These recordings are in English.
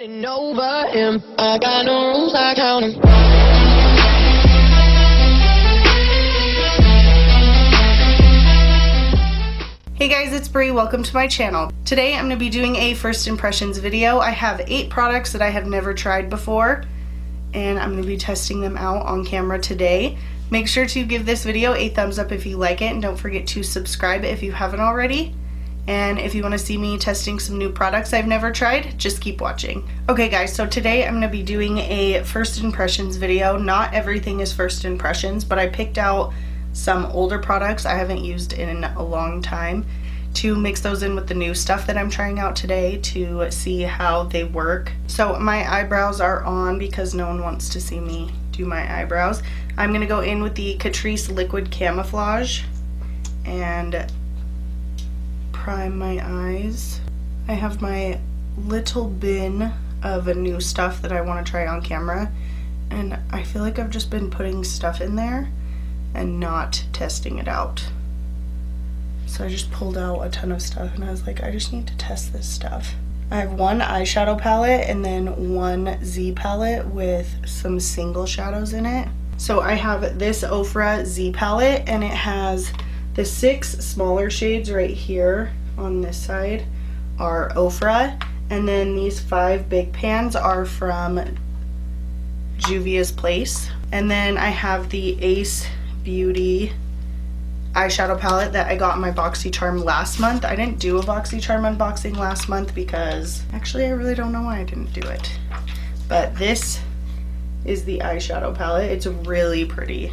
Getting over him. I got no rules, I count 'em. Hey guys, it's Bree. Welcome to my channel. Today I'm going to be doing a first impressions video. I have 8 products that I have never tried before, and I'm going to be testing them out on camera today. Make sure to give this video a thumbs up if you like it, and don't forget to subscribe if you haven't already. And if you want to see me testing some new products I've never tried, just keep watching. Okay guys, so today I'm going to be doing a first impressions video. Not everything is first impressions, but I picked out some older products I haven't used in a long time to mix those in with the new stuff that I'm trying out today to see how they work. So my eyebrows are on because no one wants to see me do my eyebrows. I'm going to go in with the Catrice Liquid Camouflage and prime my eyes. I have my little bin of new stuff that I want to try on camera, and I feel like I've just been putting stuff in there and not testing it out. So I just pulled out a ton of stuff and I was like, I just need to test this stuff. I have one eyeshadow palette and then one Z palette with some single shadows in it. So I have this Ofra Z palette, and it has the 6 smaller shades right here on this side are Ofra, and then these 5 big pans are from Juvia's Place. And then I have the Ace Beauty eyeshadow palette that I got in my BoxyCharm last month. I didn't do a BoxyCharm unboxing last month because actually I really don't know why I didn't do it. But this is the eyeshadow palette. It's really pretty.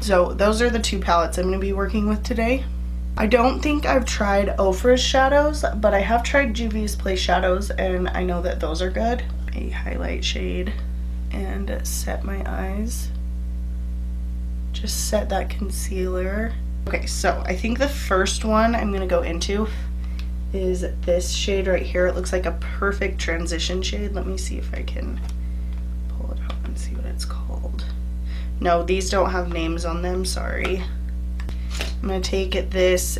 So those are the 2 palettes I'm going to be working with today. I don't think I've tried Ofra's shadows, but I have tried Juvia's Place shadows, and I know that those are good. A highlight shade and set my eyes. Just set that concealer. Okay, so I think the first one I'm going to go into is this shade right here. It looks like a perfect transition shade. Let me see if I can pull it out and see what it's called. No, these don't have names on them, sorry. I'm going to take this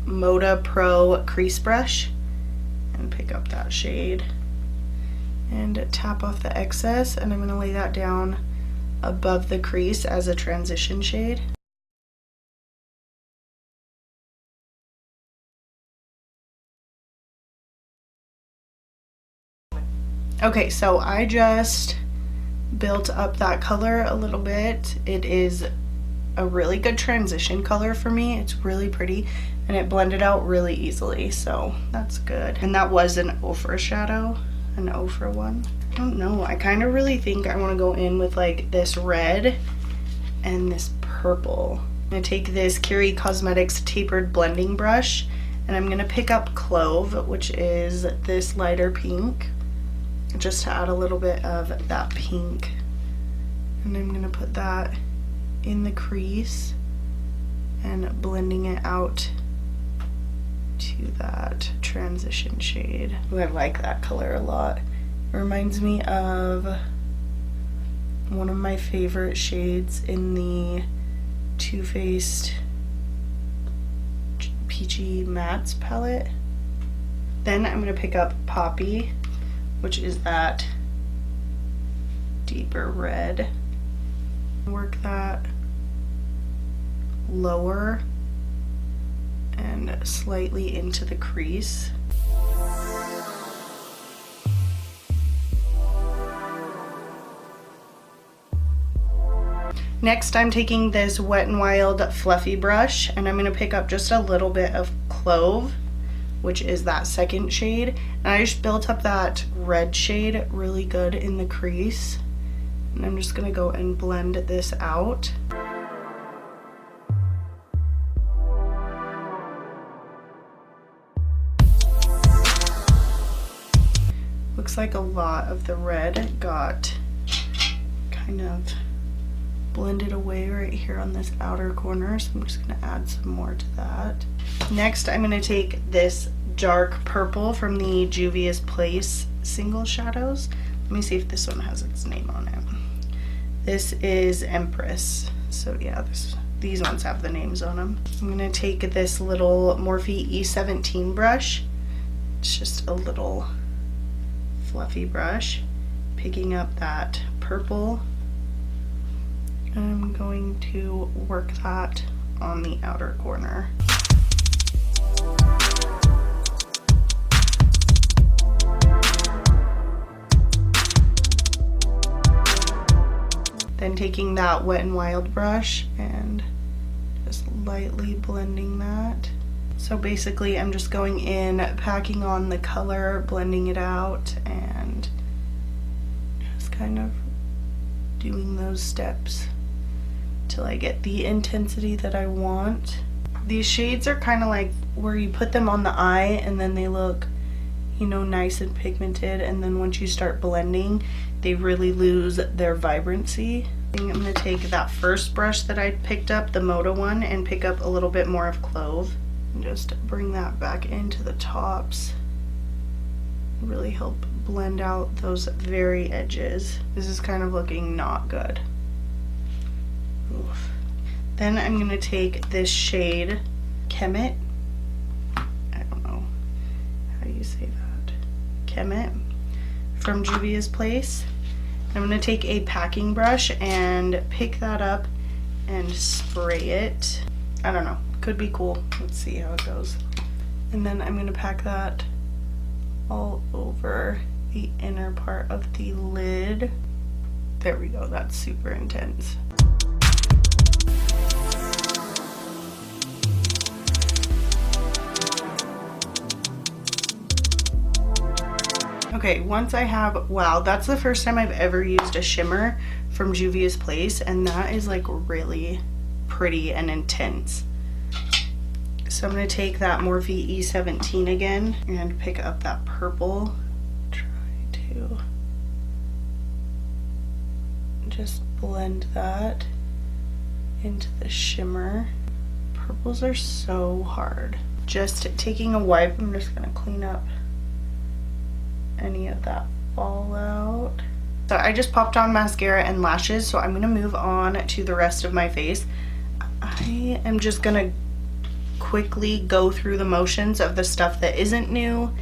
Beaute Pro crease brush and pick up that shade and tap off the excess, and I'm going to lay that down above the crease as a transition shade. Okay, so I just built up that color a little bit. It is a really good transition color for me. It's really pretty and it blended out really easily, so that's good. And that was an Ofra shadow, an Ofra one. I don't know, I kind of really think I want to go in with like this red and this purple. I'm going to take this Curie Cosmetics tapered blending brush, and I'm going to pick up Clove, which is this lighter pink, just to add a little bit of that pink. And I'm going to put that in the crease and blending it out to that transition shade. Ooh, I like that color a lot. It reminds me of one of my favorite shades in the Too Faced Peachy Mattes palette. Then I'm going to pick up Poppy, which is that deeper red. Work that lower and slightly into the crease. Next, I'm taking this Wet n Wild fluffy brush, and I'm going to pick up just a little bit of Clove, which is that second shade, and I just built up that red shade really good in the crease, and I'm just going to go and blend this out. Looks like a lot of the red got kind of blended away right here on this outer corner, so I'm just going to add some more to that. Next, I'm going to take this dark purple from the Juvia's Place single shadows. Let me see if this one has its name on it. This is Empress. So yeah, these ones have the names on them. I'm going to take this little Morphe E17 brush. It's just a little fluffy brush, picking up that purple. I'm going to work that on the outer corner. Then taking that Wet n Wild brush and just lightly blending that. So basically I'm just going in, packing on the color, blending it out, and just kind of doing those steps till I get the intensity that I want. These shades are kind of like where you put them on the eye and then they look, you know, nice and pigmented, and then once you start blending, they really lose their vibrancy. I think I'm going to take that first brush that I picked up, the Moda one, and pick up a little bit more of Clove and just bring that back into the tops. Really help blend out those very edges. This is kind of looking not good. Oof. Then I'm going to take this shade, Kemet. I don't know how you say that. Kemet from Juvia's Place. I'm going to take a packing brush and pick that up and spray it. I don't know. Could be cool. Let's see how it goes. And then I'm going to pack that all over the inner part of the lid. There we go. That's super intense. Okay, once I have, wow, that's the first time I've ever used a shimmer from Juvia's Place, and that is like really pretty and intense. So I'm going to take that Morphe E17 again and pick up that purple. Try to just blend that into the shimmer. Purples are so hard. Just taking a wipe, I'm just going to clean up any of that fallout. So I just popped on mascara and lashes, so I'm going to move on to the rest of my face. I am just going to quickly go through the motions of the stuff that isn't new,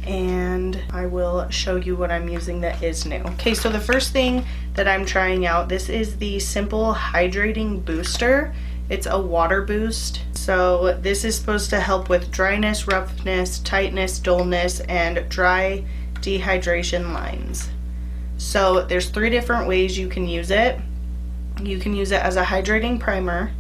and I will show you what I'm using that is new. Okay, so the first thing that I'm trying out, this is the Simple Hydrating Booster. It's a water boost. So this is supposed to help with dryness, roughness, tightness, dullness, and dry dehydration lines. So there's 3 different ways you can use it. You can use it as a hydrating primer,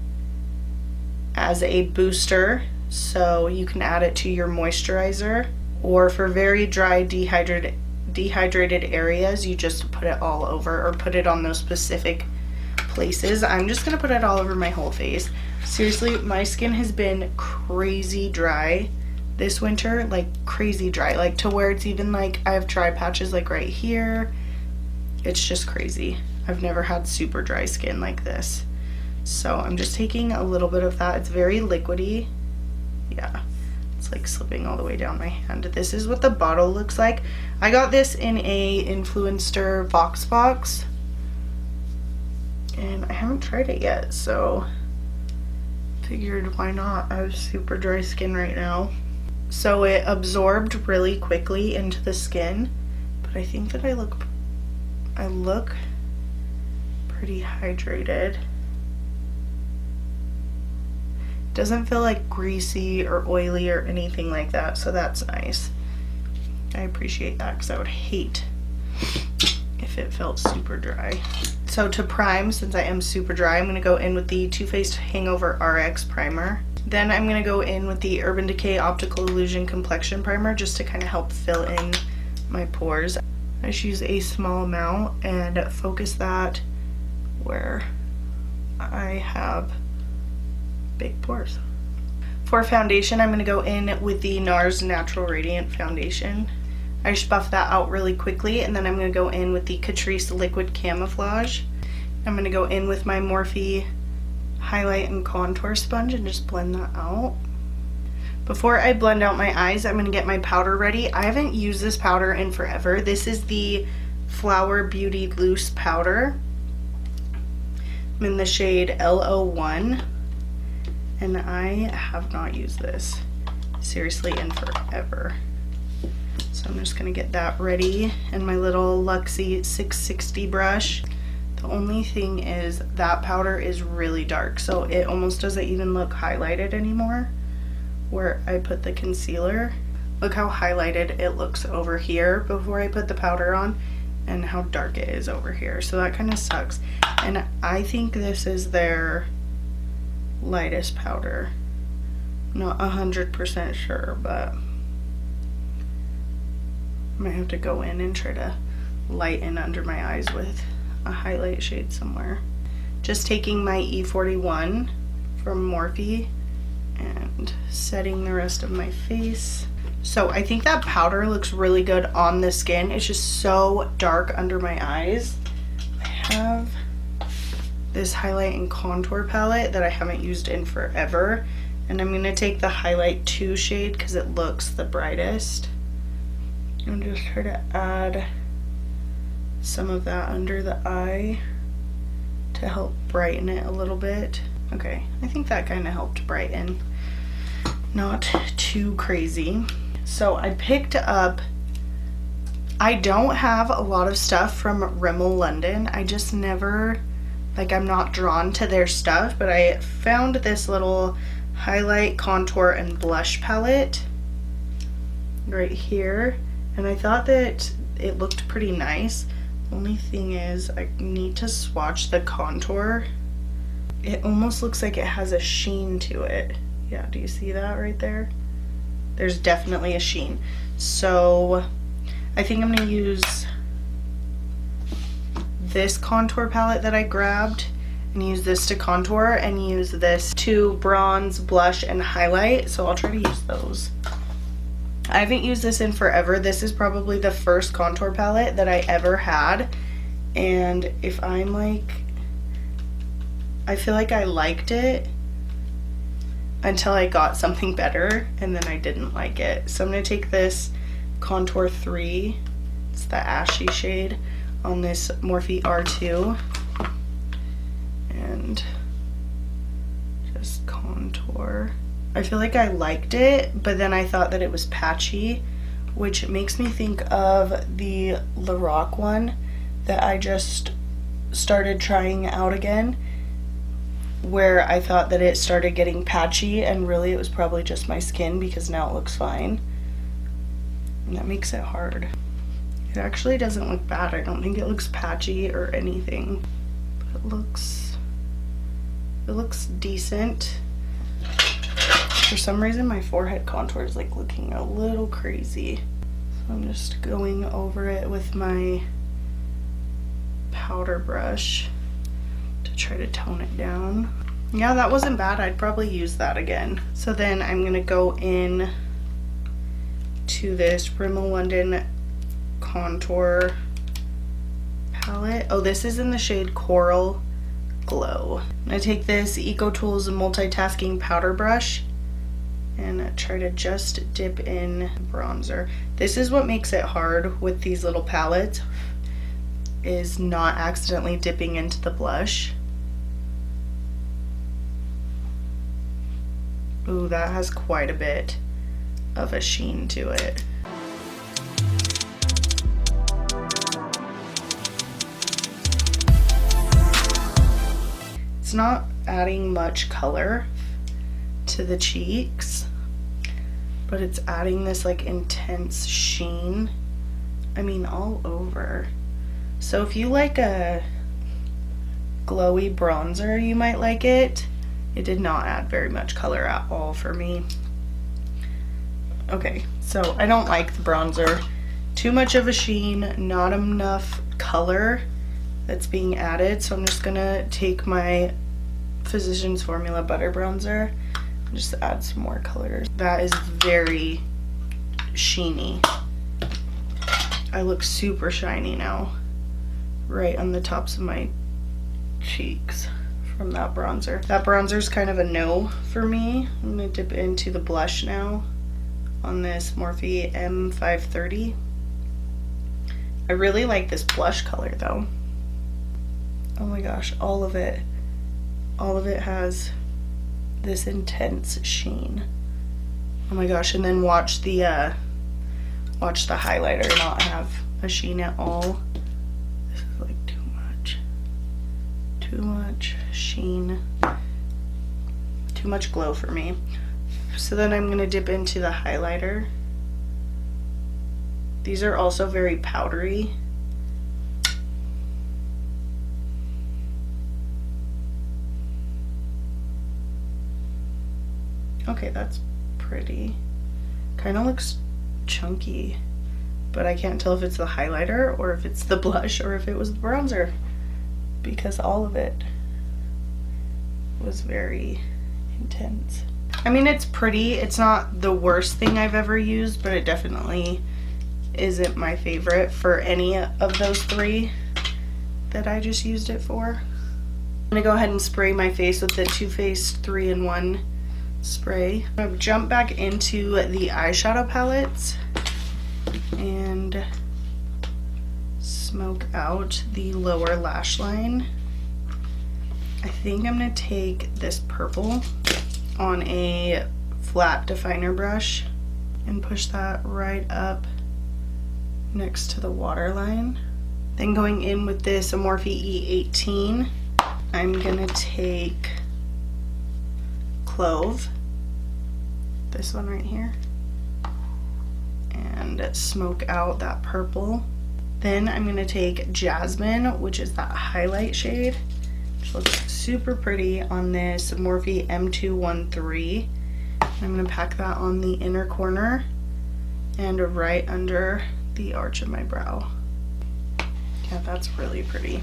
as a booster, so you can add it to your moisturizer, or for very dry dehydrated areas, you just put it all over, or put it on those specific places. I'm just gonna put it all over my whole face. Seriously, my skin has been crazy dry this winter, like crazy dry, like to where it's even like I have dry patches like right here. It's just crazy. I've never had super dry skin like this. So I'm just taking a little bit of that. It's very liquidy. Yeah, it's like slipping all the way down my hand. This is what the bottle looks like. I got this in a Influencer Vox box, and I haven't tried it yet, so figured why not. I have super dry skin right now. So it absorbed really quickly into the skin, but I think that I look pretty hydrated. Doesn't feel like greasy or oily or anything like that, so that's nice. I appreciate that because I would hate if it felt super dry. So to prime, since I am super dry, I'm going to go in with the Too Faced Hangover RX Primer. Then I'm going to go in with the Urban Decay Optical Illusion Complexion Primer just to kind of help fill in my pores. I just use a small amount and focus that where I have big pores. For foundation, I'm going to go in with the NARS Natural Radiant Foundation. I just buff that out really quickly, and then I'm going to go in with the Catrice Liquid Camouflage. I'm going to go in with my Morphe Highlight and Contour Sponge and just blend that out. Before I blend out my eyes, I'm going to get my powder ready. I haven't used this powder in forever. This is the Flower Beauty Loose Powder. I'm in the shade L01. And I have not used this seriously in forever. So So I'm just gonna get that ready, and my little Luxie 660 brush. The only thing is that powder is really dark, so it almost doesn't even look highlighted anymore where I put the concealer. Look how highlighted it looks over here before I put the powder on, and how dark it is over here. So that kind of sucks. And I think this is their lightest powder. Not 100% sure, but I might have to go in and try to lighten under my eyes with a highlight shade somewhere. Just taking my E41 from Morphe and setting the rest of my face. So I think that powder looks really good on the skin. It's just so dark under my eyes. I have this highlight and contour palette that I haven't used in forever, and I'm gonna take the highlight 2 shade because it looks the brightest, and just try to add some of that under the eye to help brighten it a little bit. Okay, I think that kind of helped brighten. Not too crazy. So I picked up, I don't have a lot of stuff from Rimmel London. I just never, like, I'm not drawn to their stuff, but I found this little highlight, contour, and blush palette right here, and I thought that it looked pretty nice. Only thing is, I need to swatch the contour. It almost looks like it has a sheen to it. Yeah, do you see that right there? There's definitely a sheen. So I think I'm gonna use this contour palette that I grabbed and use this to contour, and use this to bronze, blush, and highlight. So I'll try to use those. I haven't used this in forever. This is probably the first contour palette that I ever had, and if I'm like, I feel like I liked it until I got something better, and then I didn't like it. So I'm going to take this Contour 3, it's the ashy shade, on this Morphe R2, and just contour. I feel like I liked it, but then I thought that it was patchy, which makes me think of the Lorac one that I just started trying out again, where I thought that it started getting patchy, and really it was probably just my skin, because now it looks fine. And that makes it hard. It actually doesn't look bad. I don't think it looks patchy or anything, but it looks decent. For some reason my forehead contour is like looking a little crazy. So I'm just going over it with my powder brush to try to tone it down. Yeah, that wasn't bad. I'd probably use that again. So then I'm gonna go in to this Rimmel London contour palette. Oh, this is in the shade Coral Glow. I'm gonna take this EcoTools multitasking powder brush and try to just dip in bronzer. This is what makes it hard with these little palettes, is not accidentally dipping into the blush. Ooh, that has quite a bit of a sheen to it. It's not adding much color to the cheeks, but it's adding this like intense sheen, I mean, all over. So if you like a glowy bronzer, you might like it. It did not add very much color at all for me. Okay, so I don't like the bronzer. Too much of a sheen, not enough color that's being added. So I'm just gonna take my Physicians Formula Butter Bronzer and just add some more colors. That is very sheeny. I look super shiny now, right on the tops of my cheeks from that bronzer. That bronzer is kind of a no for me. I'm gonna dip into the blush now on this Morphe M530. I really like this blush color though. Oh my gosh, all of it has this intense sheen. Oh my gosh, and then watch the watch the highlighter not have a sheen at all. This is like too much sheen, too much glow for me. So then I'm going to dip into the highlighter. These are also very powdery. Okay, that's pretty. Kind of looks chunky, but I can't tell if it's the highlighter or if it's the blush or if it was the bronzer, because all of it was very intense. I mean, it's pretty. It's not the worst thing I've ever used, but it definitely isn't my favorite for any of those three that I just used it for. I'm gonna go ahead and spray my face with the Too Faced 3-in-1 spray. I'm gonna jump back into the eyeshadow palettes and smoke out the lower lash line. I think I'm gonna take this purple on a flat definer brush and push that right up next to the waterline. Then going in with this Morphe E18, I'm gonna take Clove, this one right here, and smoke out that purple. Then I'm gonna take Jasmine, which is that highlight shade, which looks super pretty on this Morphe M213. I'm gonna pack that on the inner corner and right under the arch of my brow. Yeah, that's really pretty.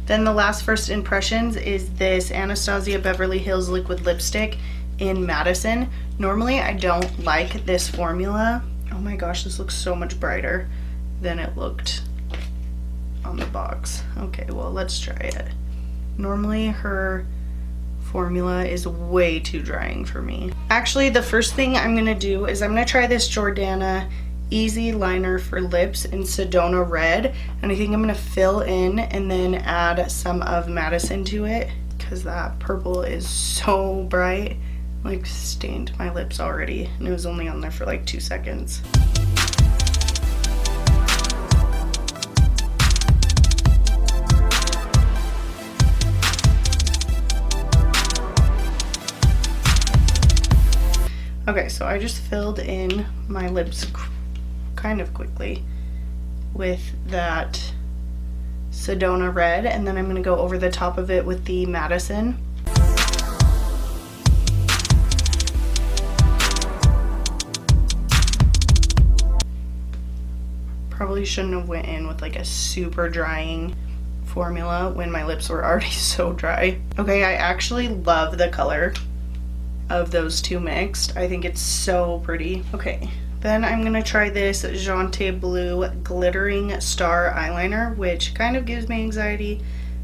Then the last first impressions is this Anastasia Beverly Hills liquid lipstick in Madison. Normally I don't like this formula. Oh my gosh, this looks so much brighter than it looked on the box. Okay, well, let's try it. Normally her formula is way too drying for me. Actually, the first thing I'm gonna do is I'm gonna try this Jordana Easy Liner for Lips in Sedona Red, and I think I'm gonna fill in and then add some of Madison to it, because that purple is so bright, like stained my lips already, and it was only on there for like 2 seconds. Okay, so I just filled in my lips kind of quickly with that Sedona Red, and then I'm going to go over the top of it with the Madison. Probably shouldn't have went in with like a super drying formula when my lips were already so dry. Okay, I actually love the color of those two mixed. I think it's so pretty. Okay, then I'm gonna try this Jonteblu Glittering Star Eyeliner, which kind of gives me anxiety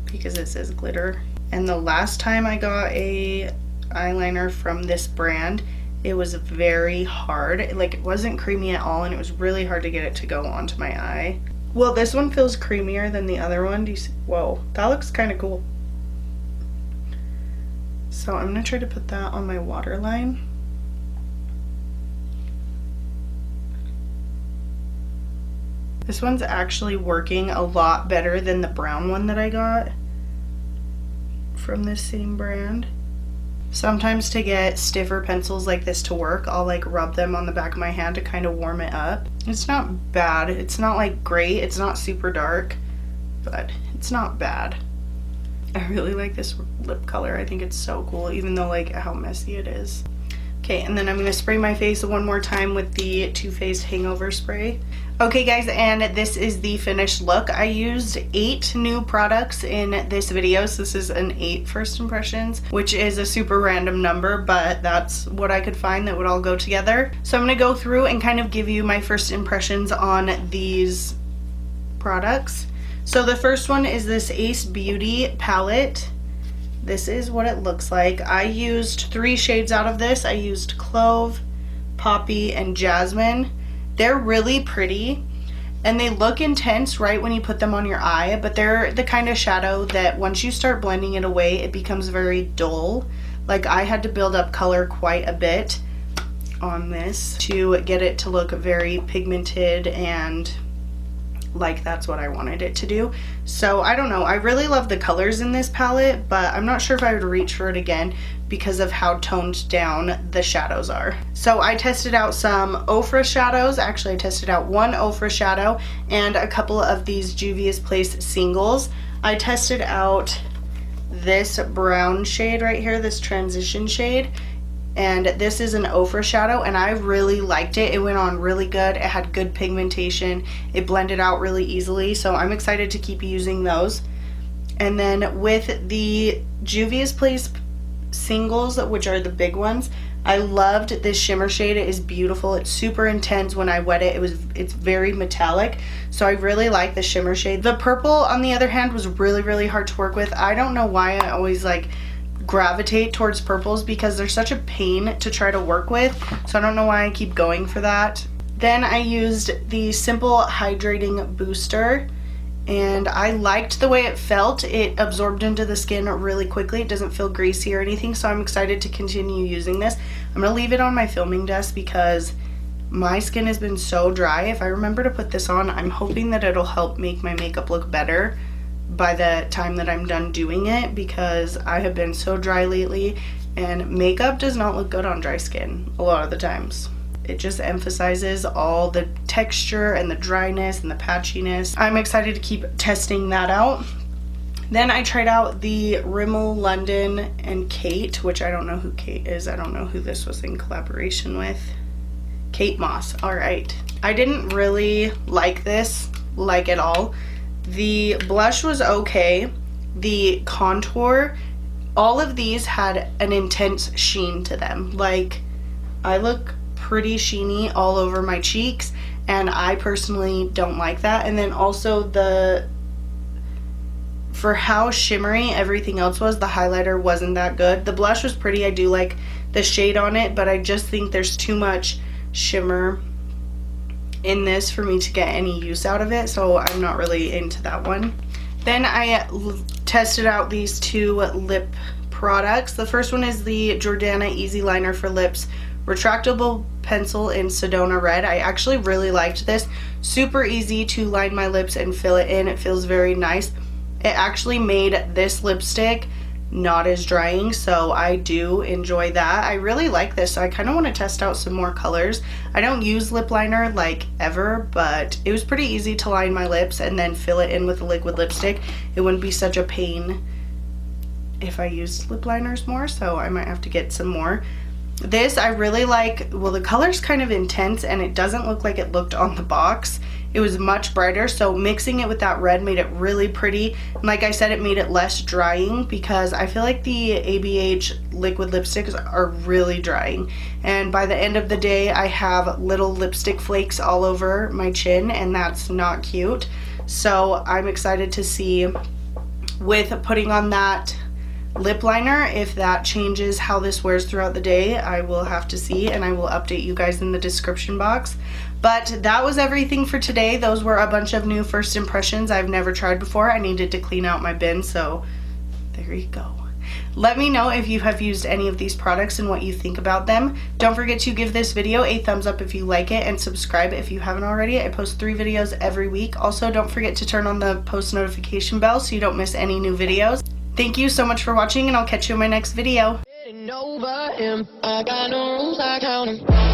because it says glitter. And the last time I got a eyeliner from this brand, it was very hard. Like, it wasn't creamy at all, and it was really hard to get it to go onto my eye. Well, this one feels creamier than the other one. Do you see? Whoa, that looks kind of cool. So I'm gonna try to put that on my waterline. This one's actually working a lot better than the brown one that I got from this same brand. Sometimes to get stiffer pencils like this to work, I'll like rub them on the back of my hand to kind of warm it up. It's not bad. It's not like great. It's not super dark, but it's not bad. I really like this lip color. I think it's so cool, even though like how messy it is. Okay, and then I'm gonna spray my face one more time with the Too Faced Hangover Spray. Okay guys, and this is the finished look. I used 8 new products in this video, so this is an 8 first impressions, which is a super random number, but that's what I could find that would all go together. So I'm gonna go through and kind of give you my first impressions on these products. So the first one is this Ace Beauty palette. This is what it looks like. I used 3 shades out of this. I used Clove, Poppy, and Jasmine. They're really pretty, and they look intense right when you put them on your eye, but they're the kind of shadow that once you start blending it away, it becomes very dull. Like, I had to build up color quite a bit on this to get it to look very pigmented and like that's what I wanted it to do. So I don't know, I really love the colors in this palette, but I'm not sure if I would reach for it again because of how toned down the shadows are. So I tested out some Ofra shadows. Actually, I tested out one Ofra shadow and a couple of these Juvia's Place singles. I tested out this brown shade right here, this transition shade, and this is an Ofra shadow, and I really liked it. It went on really good. It had good pigmentation. It blended out really easily, so I'm excited to keep using those. And then with the Juvia's Place singles, which are the big ones, I loved this shimmer shade. It is beautiful. It's super intense. When I wet it, it's very metallic, so I really like the shimmer shade. The purple, on the other hand, was really hard to work with. I don't know why I always like gravitate towards purples, because they're such a pain to try to work with, so I don't know why I keep going for that. Then I used the Simple Hydrating Booster, and I liked the way it felt. It absorbed into the skin really quickly. It doesn't feel greasy or anything, so I'm excited to continue using this. I'm going to leave it on my filming desk because my skin has been so dry. If I remember to put this on, I'm hoping that it'll help make my makeup look better by the time that I'm done doing it, because I have been so dry lately and makeup does not look good on dry skin a lot of the times. It just emphasizes all the texture and the dryness and the patchiness. I'm excited to keep testing that out. Then I tried out the Rimmel London and Kate, which I don't know who Kate is. I don't know who this was in collaboration with. Kate Moss. All right. I didn't really like this, like at all. The blush was okay. The contour, all of these had an intense sheen to them. Like, I look pretty sheeny all over my cheeks, and I personally don't like that. And then also for how shimmery everything else was, the highlighter wasn't that good. The blush was pretty. I do like the shade on it, but I just think there's too much shimmer in this for me to get any use out of it, so I'm not really into that one. Then I tested out these two lip products. The first one is the Jordana Easy Liner for Lips Retractable Pencil in Sedona Red. I actually really liked this. Super easy to line my lips and fill it in. It feels very nice. It actually made this lipstick not as drying, so I do enjoy that. I really like this, so I kind of want to test out some more colors. I don't use lip liner like ever, but it was pretty easy to line my lips and then fill it in with a liquid lipstick. It wouldn't be such a pain if I used lip liners more, so I might have to get some more. This I really like. Well, the color's kind of intense and it doesn't look like it looked on the box. It was much brighter, so mixing it with that red made it really pretty. And like I said, it made it less drying, because I feel like the ABH liquid lipsticks are really drying. And by the end of the day, I have little lipstick flakes all over my chin, and that's not cute. So I'm excited to see, with putting on that lip liner, if that changes how this wears throughout the day. I will have to see, and I will update you guys in the description box. But that was everything for today. Those were a bunch of new first impressions I've never tried before. I needed to clean out my bin, so there you go. Let me know if you have used any of these products and what you think about them. Don't forget to give this video a thumbs up if you like it, and subscribe if you haven't already. I post 3 videos every week. Also, don't forget to turn on the post notification bell so you don't miss any new videos. Thank you so much for watching, and I'll catch you in my next video. Over him, I got no rules, I count 'em.